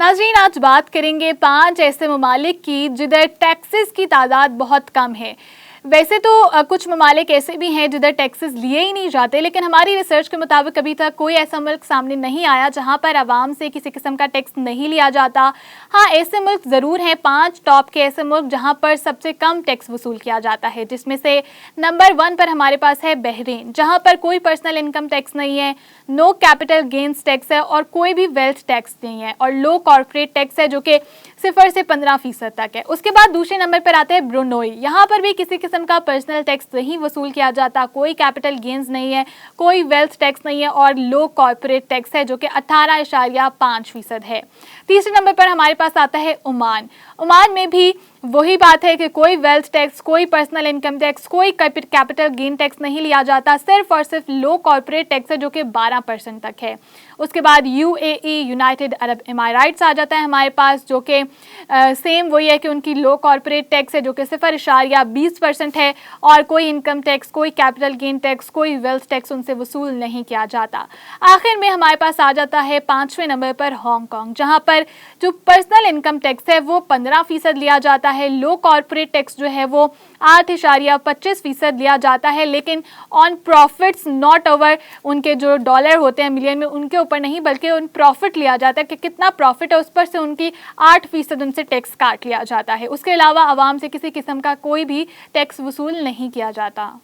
नाज़रीन, आज बात करेंगे 5 ऐसे ममालिक की जिधर टैक्सेस की तादाद बहुत कम है। वैसे तो कुछ ममालिक ऐसे भी हैं जिधर टैक्सेस लिए ही नहीं जाते, लेकिन हमारी रिसर्च के मुताबिक अभी तक कोई ऐसा मुल्क सामने नहीं आया जहां पर आवाम से किसी किस्म का टैक्स नहीं लिया जाता। हाँ, ऐसे मुल्क ज़रूर हैं, 5 टॉप के ऐसे मुल्क जहां पर सबसे कम टैक्स वसूल किया जाता है, जिसमें से नंबर 1 पर हमारे पास है बहरीन, जहाँ पर कोई पर्सनल इनकम टैक्स नहीं है, नो कैपिटल गेन्स टैक्स है और कोई भी वेल्थ टैक्स नहीं है, और लो कॉर्पोरेट टैक्स है जो कि 0 से 15% तक है। उसके बाद दूसरे नंबर पर आता है ब्रुनोई। यहाँ पर भी किसी किस्म का पर्सनल टैक्स नहीं वसूल किया जाता, कोई कैपिटल गेन्स नहीं है, कोई वेल्थ टैक्स नहीं है और लो कॉर्पोरेट टैक्स है जो कि 18.5% है। तीसरे नंबर पर हमारे पास आता है ओमान। ओमान में भी वही बात है कि कोई वेल्थ टैक्स, कोई पर्सनल इनकम टैक्स, कोई कैपिटल गेन टैक्स नहीं लिया जाता, सिर्फ और सिर्फ लो कॉर्पोरेट टैक्स है जो कि 12% तक है। उसके बाद यूएई, यूनाइटेड अरब एमिरेट्स आ जाता है हमारे पास, जो कि सेम वही है कि उनकी लो कॉर्पोरेट टैक्स है जो कि 0.20% है और कोई इनकम टैक्स, कोई कैपिटल गेन टैक्स, कोई वेल्थ टैक्स उनसे वसूल नहीं किया जाता। आखिर में हमारे पास आ जाता है 5वें नंबर पर हांगकांग, जहाँ पर जो पर्सनल इनकम टैक्स है वो 15% लिया जाता है, लो कॉर्पोरेट टैक्स जो है वो 8.25% लिया जाता है, लेकिन ऑन प्रॉफिट्स, नॉट ओवर उनके जो डॉलर होते हैं मिलियन में, उनके ऊपर नहीं बल्कि उन प्रॉफिट लिया जाता है कि कितना प्रॉफिट है उस पर से उनकी 8% उनसे टैक्स काट लिया जाता है। उसके अलावा आवाम से किसी किस्म का कोई भी टैक्स वसूल नहीं किया जाता।